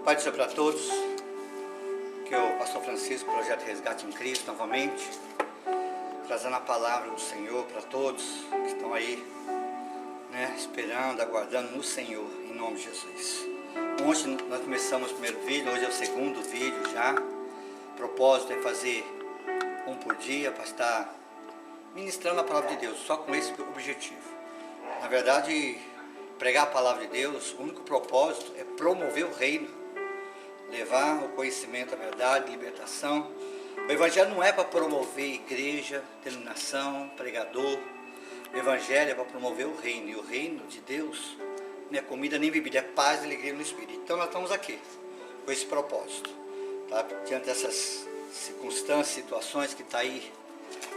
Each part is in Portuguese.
Pai do Senhor para todos, que é o pastor Francisco, Projeto Resgate em Cristo, novamente, trazendo a palavra do Senhor para todos que estão aí, esperando, aguardando no Senhor, em nome de Jesus. Ontem nós começamos o primeiro vídeo, hoje é o segundo vídeo já. O propósito é fazer um por dia para estar ministrando a palavra de Deus, só com esse objetivo. Na verdade, pregar a palavra de Deus, o único propósito é promover o reino, levar o conhecimento, a verdade, a libertação. O Evangelho não é para promover igreja, denominação, pregador. O Evangelho é para promover o reino, e o reino de Deus não é comida nem bebida, é paz e alegria no Espírito. Então nós estamos aqui com esse propósito, tá? Diante dessas circunstâncias, situações que está aí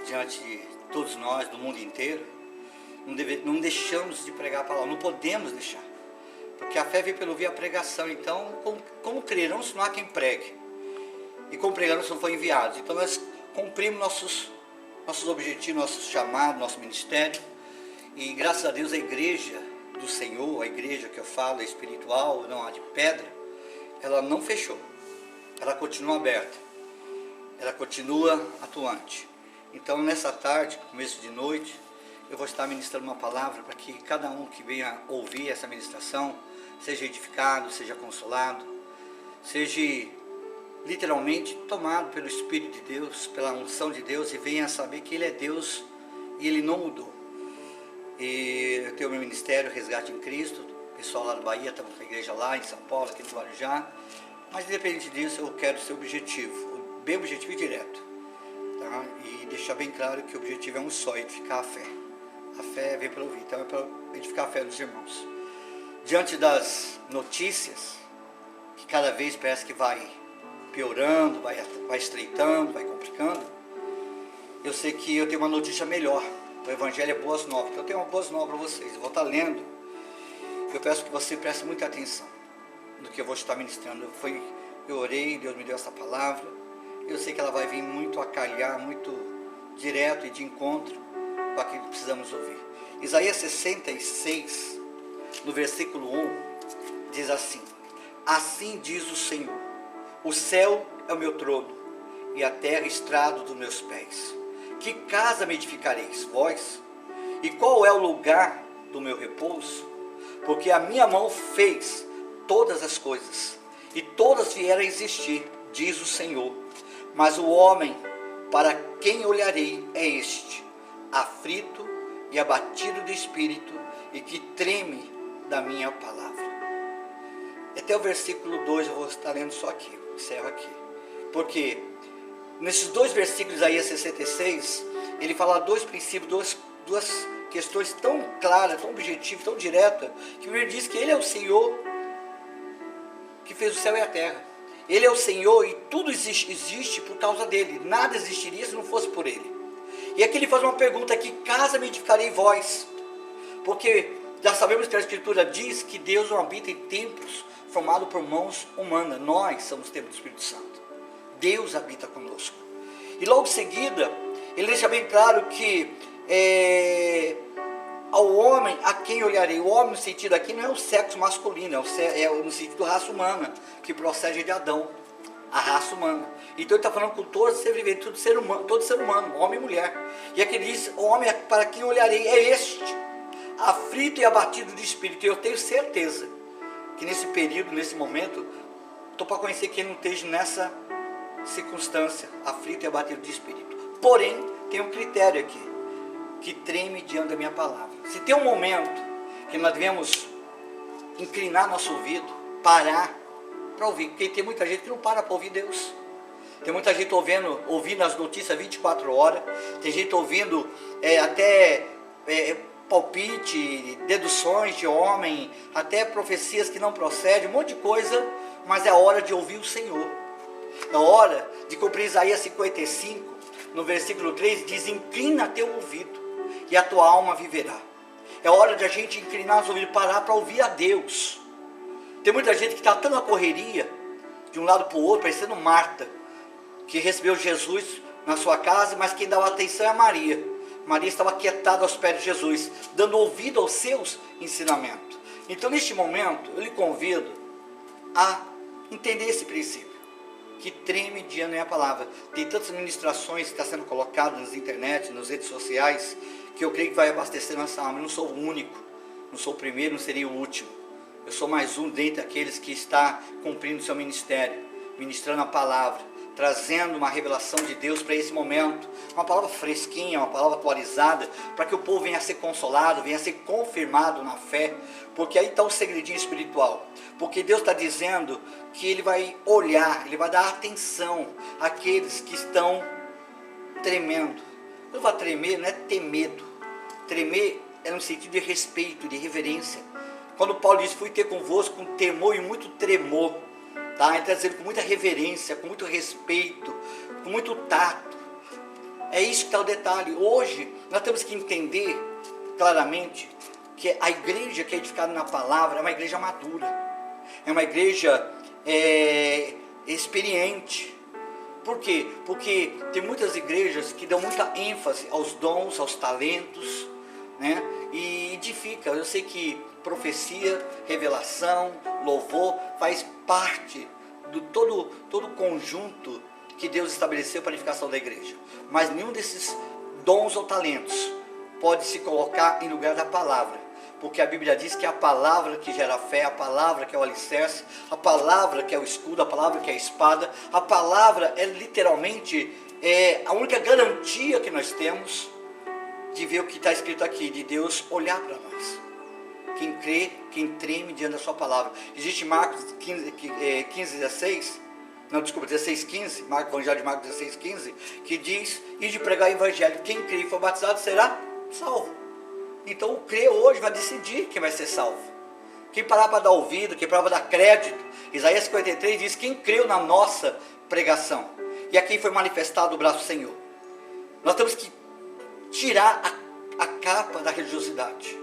diante de todos nós, do mundo inteiro, não deixamos de pregar a palavra, não podemos deixar, porque a fé vem pelo ouvir a pregação. Então, como crerão se não há quem pregue? E como pregarão se não for enviados? Então nós cumprimos nossos objetivos, nosso chamado, nosso ministério. E graças a Deus a igreja do Senhor, a igreja que eu falo, é espiritual, não a de pedra, ela não fechou, ela continua aberta, ela continua atuante. Então nessa tarde, começo de noite, eu vou estar ministrando uma palavra para que cada um que venha ouvir essa ministração seja edificado, seja consolado, seja literalmente tomado pelo Espírito de Deus, pela unção de Deus, e venha saber que Ele é Deus e Ele não mudou. E eu tenho o meu ministério Resgate em Cristo, o pessoal lá da Bahia, estamos com a igreja lá em São Paulo, aqui no Guarujá, mas independente disso eu quero ser objetivo, bem objetivo e direto, tá? E deixar bem claro que o objetivo é um só, edificar a fé. A fé vem pelo ouvir, então é para edificar a fé dos irmãos. Diante das notícias, que cada vez parece que vai piorando, vai estreitando, vai complicando, eu sei que eu tenho uma notícia melhor. O Evangelho é boas novas, então eu tenho uma boas novas para vocês. Eu vou estar lendo, eu peço que você preste muita atenção no que eu vou estar ministrando. Eu orei, Deus me deu essa palavra, eu sei que ela vai vir muito a calhar, muito direto e de encontro com aquilo que precisamos ouvir. Isaías 66, no versículo 1, diz assim: assim diz o Senhor, o céu é o meu trono, e a terra estrado dos meus pés. Que casa me edificareis, vós? E qual é o lugar do meu repouso? Porque a minha mão fez todas as coisas, e todas vieram a existir, diz o Senhor. Mas o homem para quem olharei é este, aflito e abatido de espírito, e que treme da minha palavra. Até o versículo 2 eu vou estar lendo só aqui, encerro aqui. Porque nesses dois versículos aí, 66, ele fala dois princípios, duas questões tão claras, tão objetivas, tão diretas, que ele diz que Ele é o Senhor que fez o céu e a terra. Ele é o Senhor e tudo existe por causa dele. Nada existiria se não fosse por Ele. E aqui ele faz uma pergunta: que casa me edificarei vós? Porque já sabemos que a Escritura diz que Deus não habita em templos formados por mãos humanas. Nós somos o templo do Espírito Santo. Deus habita conosco. E logo em seguida, ele deixa bem claro que ao homem a quem olharei. O homem no sentido aqui não é o sexo masculino, é no sentido da raça humana, que procede de Adão, a raça humana. Então ele está falando com todo ser vivente, todo ser humano, homem e mulher. E aqui ele diz: o homem para quem olharei é este, aflito e abatido de espírito. E eu tenho certeza que nesse período, nesse momento, estou para conhecer quem não esteja nessa circunstância, aflito e abatido de espírito. Porém, tem um critério aqui: que treme diante da minha palavra. Se tem um momento que nós devemos inclinar nosso ouvido, parar para ouvir, porque tem muita gente que não para ouvir Deus. Tem muita gente ouvindo as notícias 24 horas, tem gente ouvindo palpite, deduções de homem, até profecias que não procedem, um monte de coisa, mas é hora de ouvir o Senhor. É hora de cumprir Isaías 55, no versículo 3, diz: inclina teu ouvido e a tua alma viverá. É hora de a gente inclinar os ouvidos, parar para ouvir a Deus. Tem muita gente que está tão na correria, de um lado para o outro, parecendo Marta, que recebeu Jesus na sua casa, mas quem dava atenção é a Maria. Maria estava quietada aos pés de Jesus, dando ouvido aos seus ensinamentos. Então neste momento, eu lhe convido a entender esse princípio, que treme diante da minha palavra. Tem tantas ministrações que estão sendo colocadas nas internet, nas redes sociais, que eu creio que vai abastecer nossa alma. Eu não sou o único, não sou o primeiro, não seria o último. Eu sou mais um dentre aqueles que está cumprindo o seu ministério, ministrando a palavra, trazendo uma revelação de Deus para esse momento, uma palavra fresquinha, uma palavra atualizada, para que o povo venha a ser consolado, venha a ser confirmado na fé, porque aí está o segredinho espiritual, porque Deus está dizendo que Ele vai olhar, Ele vai dar atenção àqueles que estão tremendo. Quando eu falo tremer, não é ter medo, tremer é no sentido de respeito, de reverência. Quando Paulo diz, fui ter convosco com temor e muito tremor, tá? Ele está dizendo com muita reverência, com muito respeito, com muito tato. É isso que está o detalhe. Hoje, nós temos que entender claramente que a igreja que é edificada na palavra é uma igreja madura, é uma igreja experiente. Por quê? Porque tem muitas igrejas que dão muita ênfase aos dons, aos talentos, né? E edifica. Eu sei que profecia, revelação, louvor faz parte do todo conjunto que Deus estabeleceu para a edificação da igreja, mas nenhum desses dons ou talentos pode se colocar em lugar da palavra, porque a Bíblia diz que é a palavra que gera fé, a palavra que é o alicerce, a palavra que é o escudo, a palavra que é a espada. A palavra é literalmente a única garantia que nós temos de ver o que está escrito aqui, de Deus olhar para nós. Quem crê, quem treme diante da sua palavra. Existe Marcos 16, 15, Marcos, Evangelho de Marcos 16, 15, que diz, e de pregar o evangelho, quem crê e for batizado será salvo. Então o crer hoje vai decidir quem vai ser salvo. Quem parar para dar ouvido, quem parar para dar crédito. Isaías 53 diz, quem creu na nossa pregação. E aqui foi manifestado o braço do Senhor. Nós temos que tirar a capa da religiosidade.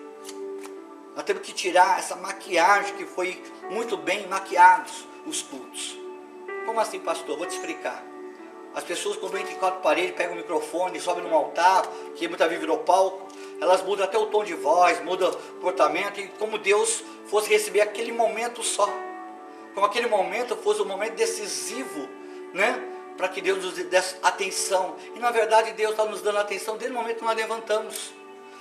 Nós temos que tirar essa maquiagem que foi muito bem maquiados os cultos. Como assim, pastor? Vou te explicar. As pessoas, quando entram em quatro paredes, pegam o microfone, sobem num altar, que muitas vezes virou palco, elas mudam até o tom de voz, mudam o comportamento, e como Deus fosse receber aquele momento só. Como aquele momento fosse um momento decisivo, né? Para que Deus nos desse atenção. E na verdade Deus está nos dando atenção desde o momento que nós levantamos.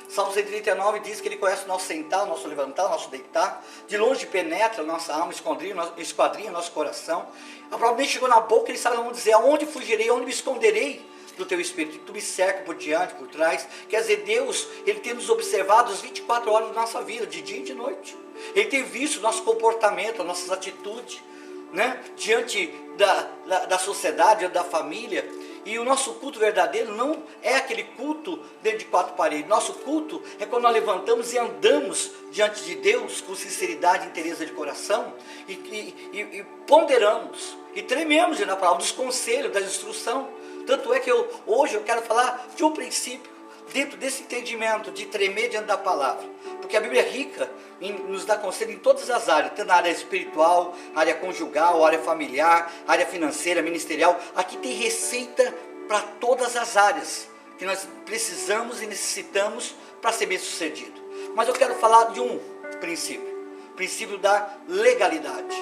Salmo 139 diz que Ele conhece o nosso sentar, o nosso levantar, o nosso deitar. De longe penetra a nossa alma, esquadrinha o nosso coração. A palavra nem chegou na boca, Ele sabe vamos dizer, aonde fugirei, aonde me esconderei do Teu Espírito. Tu me cerca por diante, por trás. Quer dizer, Deus, Ele tem nos observado as 24 horas da nossa vida, de dia e de noite. Ele tem visto o nosso comportamento, as nossas atitudes, né? Diante da sociedade, diante da família. E o nosso culto verdadeiro não é aquele culto dentro de quatro paredes. Nosso culto é quando nós levantamos e andamos diante de Deus com sinceridade e interesse de coração e ponderamos e trememos na palavra dos conselhos, da instrução. Tanto é que hoje eu quero falar de um princípio dentro desse entendimento de tremer diante da palavra, porque a Bíblia é rica em nos dar conselho em todas as áreas, tanto na área espiritual, área conjugal, área familiar, área financeira, ministerial. Aqui tem receita para todas as áreas que nós precisamos e necessitamos para ser bem sucedido. Mas eu quero falar de um princípio da legalidade,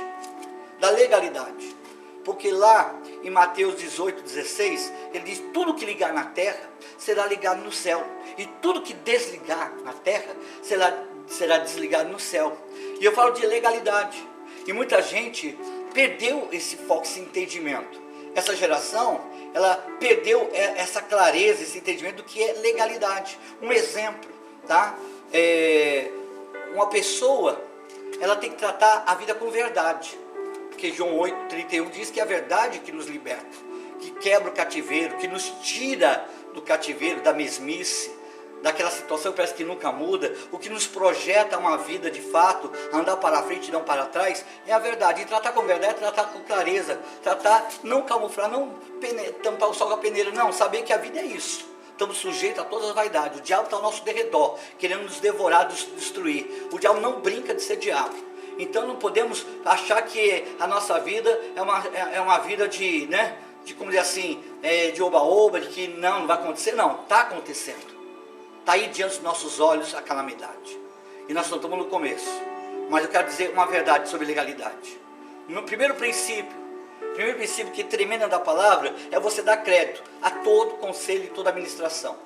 porque lá em Mateus 18, 16, ele diz, tudo que ligar na terra será ligado no céu, e tudo que desligar na terra será desligado no céu. E eu falo de legalidade, e muita gente perdeu esse foco, esse entendimento. Essa geração, ela perdeu essa clareza, esse entendimento do que é legalidade. Um exemplo, tá? Uma pessoa, ela tem que tratar a vida com verdade, porque João 8,31 diz que é a verdade que nos liberta, que quebra o cativeiro, que nos tira do cativeiro, da mesmice, daquela situação que parece que nunca muda. O que nos projeta uma vida de fato, andar para frente e não para trás, é a verdade. E tratar com verdade é tratar com clareza, tratar, não camuflar, não tampar o sol com a peneira, não, saber que a vida é isso. Estamos sujeitos a todas as vaidades. O diabo está ao nosso derredor, querendo nos devorar, nos destruir. O diabo não brinca de ser diabo. Então não podemos achar que a nossa vida é uma vida de, né, de como dizer assim, de oba-oba, de que não vai acontecer. Não, está acontecendo. Está aí diante dos nossos olhos a calamidade. E nós só estamos no começo. Mas eu quero dizer uma verdade sobre legalidade. No primeiro princípio que tremendo da palavra é você dar crédito a todo conselho e toda administração.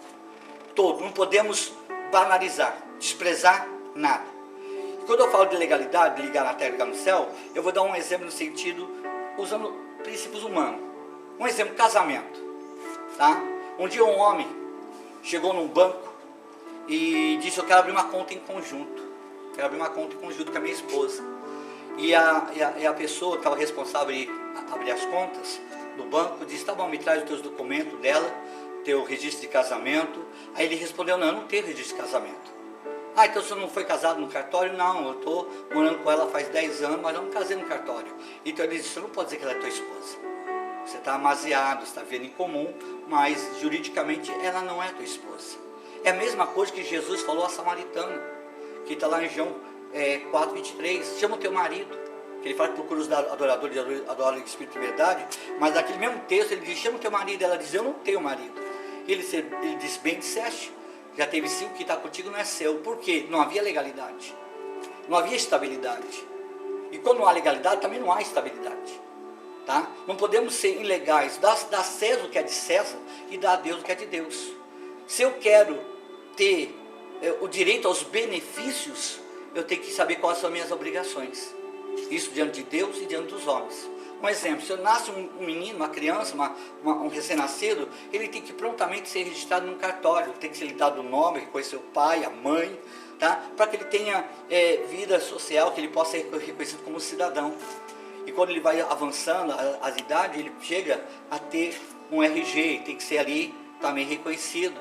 Todo, não podemos banalizar, desprezar nada. E quando eu falo de legalidade, de ligar na terra e ligar no céu, eu vou dar um exemplo no sentido, usando princípios humanos. Um exemplo, casamento. Tá? Um dia um homem chegou num banco e disse: eu quero abrir uma conta em conjunto. Quero abrir uma conta em conjunto com a minha esposa. E a pessoa que estava responsável em abrir as contas do banco disse: tá bom, me traz os teus documentos dela, teu registro de casamento. Aí ele respondeu: não, eu não tenho registro de casamento. Ah, então você não foi casado no cartório? Não, eu estou morando com ela faz 10 anos, mas eu não casei no cartório. Então ele disse: você não pode dizer que ela é tua esposa. Você está amaziado, você está vivendo em comum, mas juridicamente ela não é tua esposa. É a mesma coisa que Jesus falou à samaritana, que está lá em João 4:23, chama o teu marido, que ele fala que procura os adoradores e adora em espírito e verdade, mas naquele mesmo texto ele diz: chama o teu marido, ela diz: eu não tenho marido. Ele diz: bem disseste, já teve 5, que está contigo não é seu. Por quê? Não havia legalidade, não havia estabilidade, e quando não há legalidade também não há estabilidade. Tá? Não podemos ser ilegais, dar César o que é de César e dar a Deus o que é de Deus. Se eu quero ter o direito aos benefícios, eu tenho que saber quais são as minhas obrigações. Isso diante de Deus e diante dos homens. Um exemplo: se eu nasce um menino, uma criança, um recém-nascido, ele tem que prontamente ser registrado num cartório, tem que ser lhe dado o nome, reconhecer o pai, a mãe, tá? Para que ele tenha vida social, que ele possa ser reconhecido como cidadão. E quando ele vai avançando as idades, ele chega a ter um RG, tem que ser ali também reconhecido,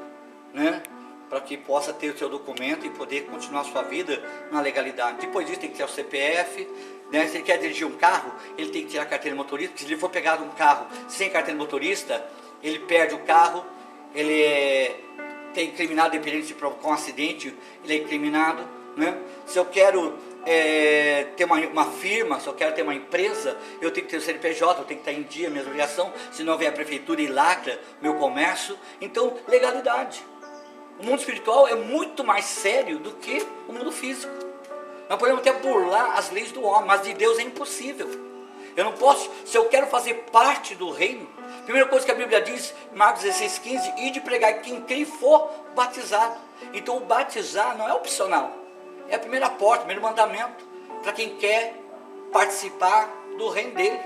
né? Para que possa ter o seu documento e poder continuar a sua vida na legalidade. Depois disso tem que ter o CPF, né? Se ele quer dirigir um carro, ele tem que tirar a carteira de motorista. Se ele for pegar um carro sem carteira de motorista, ele perde o carro, ele tem incriminado, dependendo de provocar um acidente, ele é incriminado, né? Se eu quero ter uma firma, se eu quero ter uma empresa, eu tenho que ter o CNPJ, eu tenho que estar em dia, minha obrigação, senão vem a prefeitura e lacra meu comércio. Então, legalidade. O mundo espiritual é muito mais sério do que o mundo físico. Nós podemos até burlar as leis do homem, mas de Deus é impossível. Eu não posso, se eu quero fazer parte do reino, a primeira coisa que a Bíblia diz, Marcos 16:15, ide pregar quem crê for batizado. Então o batizar não é opcional, é a primeira porta, o primeiro mandamento, para quem quer participar do reino dele.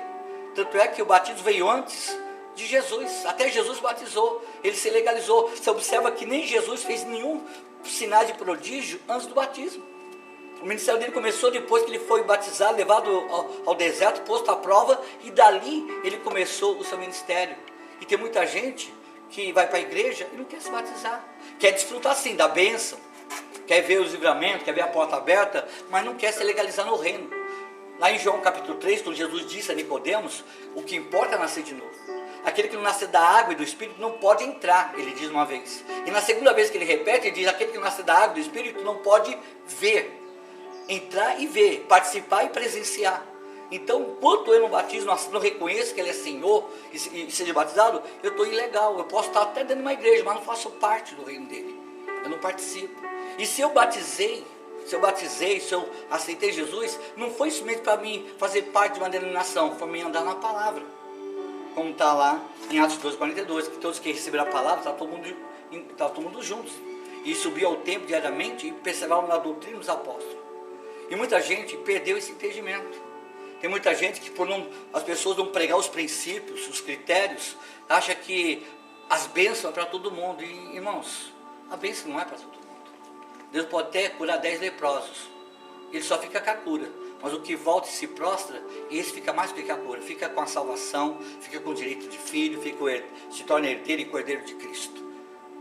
Tanto é que o batismo veio antes de Jesus, até Jesus batizou, ele se legalizou. Você observa que nem Jesus fez nenhum sinal de prodígio antes do batismo. O ministério dele começou depois que ele foi batizado, levado ao deserto, posto à prova, e dali ele começou o seu ministério. E tem muita gente que vai para a igreja e não quer se batizar, quer desfrutar sim da bênção, quer ver os livramentos, quer ver a porta aberta, mas não quer se legalizar no reino. Lá em João capítulo 3, quando Jesus disse a Nicodemos, o que importa é nascer de novo. Aquele que não nascer da água e do Espírito não pode entrar, ele diz uma vez. E na segunda vez que ele repete, ele diz: aquele que não nascer da água e do Espírito não pode ver. Entrar e ver, participar e presenciar. Então, enquanto eu não batizo, não reconheço que ele é Senhor e seja batizado, eu estou ilegal. Eu posso estar até dentro de uma igreja, mas não faço parte do reino dele. Eu não participo. E se eu aceitei Jesus, não foi simplesmente para mim fazer parte de uma denominação, foi para mim andar na palavra. Como está lá em Atos 2:42, que todos que receberam a palavra, está todo mundo juntos. E subiu ao templo diariamente e perseveravam na doutrina dos apóstolos. E muita gente perdeu esse entendimento. Tem muita gente que as pessoas não pregar os princípios, os critérios, acha que as bênçãos são para todo mundo. E, irmãos, a bênção não é para todo mundo. Deus pode até curar 10 leprosos, ele só fica com a cura. Mas o que volta e se prostra, esse fica mais do que a cura, fica com a salvação, fica com o direito de filho, se torna herdeiro e cordeiro de Cristo.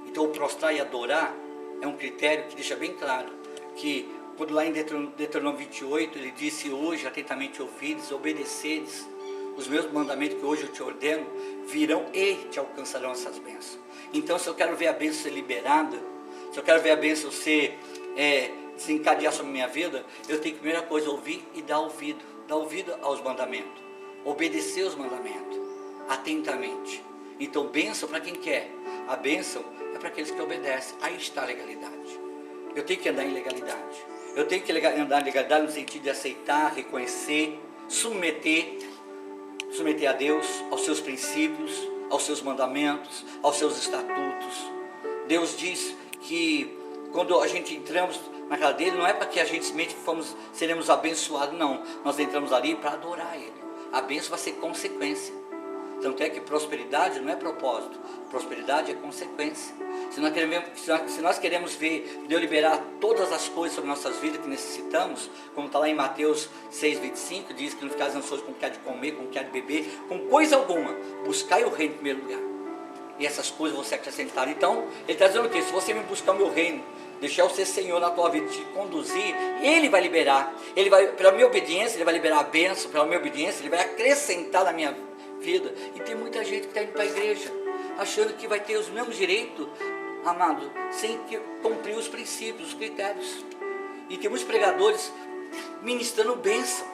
Então o prostrar e adorar é um critério que deixa bem claro que, quando lá em Deuteronômio 28, ele disse: hoje atentamente ouvides, obedeceres os meus mandamentos que hoje eu te ordeno, virão e te alcançarão essas bênçãos. Então, se eu quero ver a bênção ser liberada, se eu quero ver a bênção desencadear sobre a minha vida, eu tenho que, primeira coisa, ouvir e dar ouvido aos mandamentos, obedecer os mandamentos, atentamente. Então, bênção para quem quer, a bênção é para aqueles que obedecem. Aí está a legalidade. Eu tenho que andar em legalidade. Eu tenho que andar em legalidade no sentido de aceitar, reconhecer, submeter a Deus, aos seus princípios, aos seus mandamentos, aos seus estatutos. Deus diz que quando a gente entramos na casa dele, não é para que a gente simplesmente seremos abençoados, não. Nós entramos ali para adorar ele. A bênção vai ser consequência. Tanto é que prosperidade não é propósito, prosperidade é consequência. Se nós queremos ver Deus liberar todas as coisas sobre nossas vidas que necessitamos, como está lá em Mateus 6,25, diz que não ficais ansiosos com o que há de comer, com o que há de beber, com coisa alguma, buscai o reino em primeiro lugar, e essas coisas vão ser acrescentadas. Então, ele está dizendo o quê? Se você me buscar o meu reino, deixar eu ser Senhor na tua vida, te conduzir, ele vai liberar, pela minha obediência, ele vai liberar a bênção, pela minha obediência, ele vai acrescentar na minha vida. E tem muita gente que está indo para a igreja, achando que vai ter os mesmos direitos, amado, sem cumprir os princípios, os critérios. E tem muitos pregadores ministrando bênção.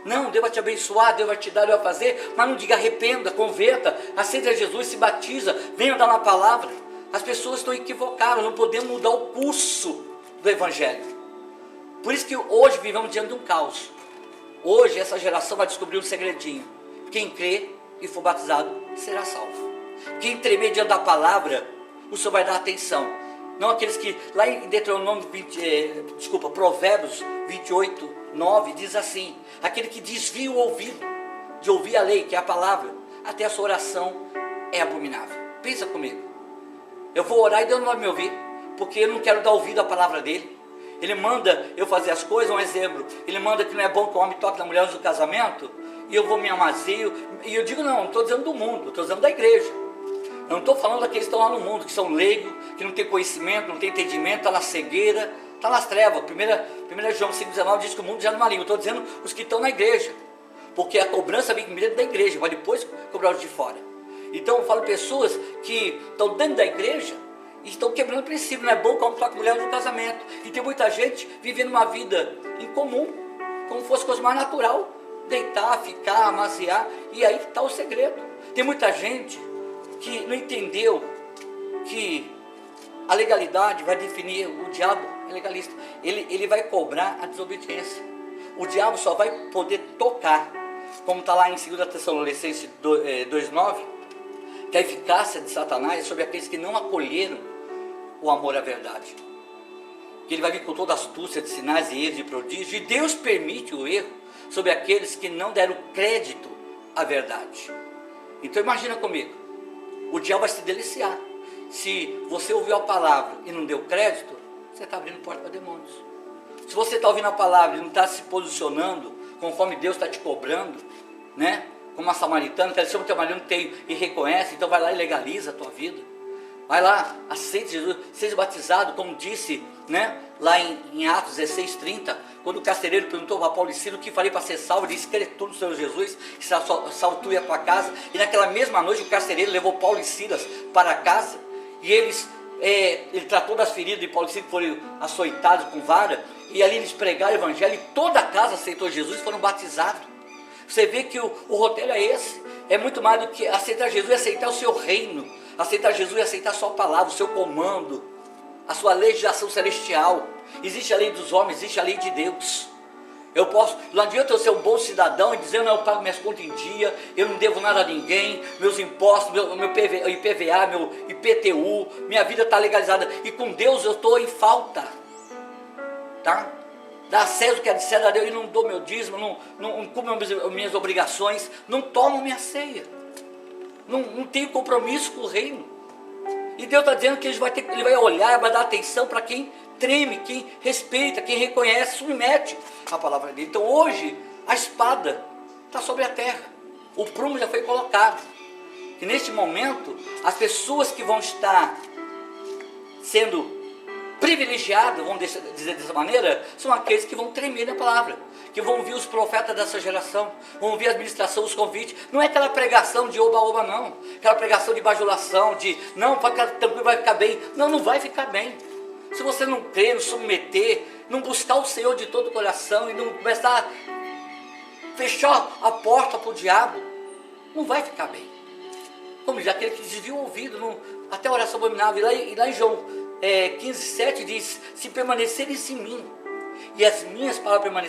Não, Deus vai te abençoar, Deus vai te dar, Deus vai fazer, mas não diga arrependa, converta, aceita Jesus, se batiza, venha dar uma palavra. As pessoas estão equivocadas, não podemos mudar o curso do Evangelho. Por isso que hoje vivemos diante de um caos. Hoje essa geração vai descobrir um segredinho. Quem crê e for batizado será salvo. Quem tremer diante da palavra, o Senhor vai dar atenção. Não aqueles que, lá em Deuteronômio Provérbios 28, 9, diz assim: aquele que desvia o ouvido de ouvir a lei, que é a palavra, até a sua oração é abominável. Pensa comigo. Eu vou orar e Deus não vai me ouvir, porque eu não quero dar ouvido à palavra dele. Ele manda eu fazer as coisas, um exemplo. Ele manda que não é bom que o homem toque na mulher antes do casamento, e eu vou me amaziar. E eu digo, não estou dizendo do mundo, estou dizendo da igreja. Eu não estou falando daqueles que estão lá no mundo, que são leigos, que não tem conhecimento, não tem entendimento, está na cegueira, está nas trevas. 1 João 5,19 diz que o mundo já não é maligno. Eu estou dizendo os que estão na igreja, porque a cobrança vem primeiro da igreja, vai depois cobrar os de fora. Então eu falo pessoas que estão dentro da igreja e estão quebrando o princípio. Não é bom como tocar mulher no casamento. E tem muita gente vivendo uma vida incomum, como fosse coisa mais natural, deitar, ficar, amaziar, e aí está o segredo. Tem muita gente que não entendeu que a legalidade vai definir. O diabo é legalista, ele vai cobrar a desobediência. O diabo só vai poder tocar, como está lá em 2 Tessalonicenses 2,9, que a eficácia de Satanás é sobre aqueles que não acolheram o amor à verdade. Que ele vai vir com toda a astúcia de sinais e erros e prodígios, e Deus permite o erro sobre aqueles que não deram crédito à verdade. Então imagina comigo, o diabo vai se deliciar. Se você ouviu a palavra e não deu crédito, você está abrindo porta para demônios. Se você está ouvindo a palavra e não está se posicionando conforme Deus está te cobrando, né? Como a samaritana, que ela chama o teu marido não tem e reconhece, então vai lá e legaliza a tua vida. Vai lá, aceite Jesus, seja batizado, como disse, né? Lá em Atos 16:30, quando o carcereiro perguntou para Paulo e Silas o que farei para ser salvo, ele disse: crê tu no Senhor Jesus, que será salvo tu e a tua casa. E naquela mesma noite o carcereiro levou Paulo e Silas para casa, e ele tratou das feridas de Paulo e Silas, que foram açoitados com vara, e ali eles pregaram o evangelho, e toda a casa aceitou Jesus e foram batizados. Você vê que o roteiro é esse, é muito mais do que aceitar Jesus, é aceitar o seu reino, aceitar Jesus é aceitar a sua palavra, o seu comando, a sua legislação celestial. Existe a lei dos homens, existe a lei de Deus. Não adianta eu ser um bom cidadão e dizer, não, eu pago minhas contas em dia, eu não devo nada a ninguém, meus impostos, meu IPVA, meu IPTU, minha vida está legalizada, e com Deus eu estou em falta, tá? Dá a César o que é de César, a Deus, e não dou meu dízimo, não cumpro minhas obrigações, não tomo minha ceia, não tenho compromisso com o reino. E Deus está dizendo que ele vai olhar, vai dar atenção para quem treme, quem respeita, quem reconhece, submete a palavra dele. Então hoje a espada está sobre a terra, o prumo já foi colocado, e neste momento as pessoas que vão estar sendo privilegiados, vamos dizer dessa maneira, são aqueles que vão tremer na palavra, que vão ouvir os profetas dessa geração, vão ouvir a administração, os convites. Não é aquela pregação de oba-oba, não, aquela pregação de bajulação, de não, vai ficar tranquilo, vai ficar bem. Não vai ficar bem. Se você não crer, não submeter, não buscar o Senhor de todo o coração e não começar a fechar a porta para o diabo, não vai ficar bem. Como diz aquele que desvia o ouvido, até a oração abominável. E lá em João 15:7 diz: se permaneceres em mim e as minhas palavras permanecerem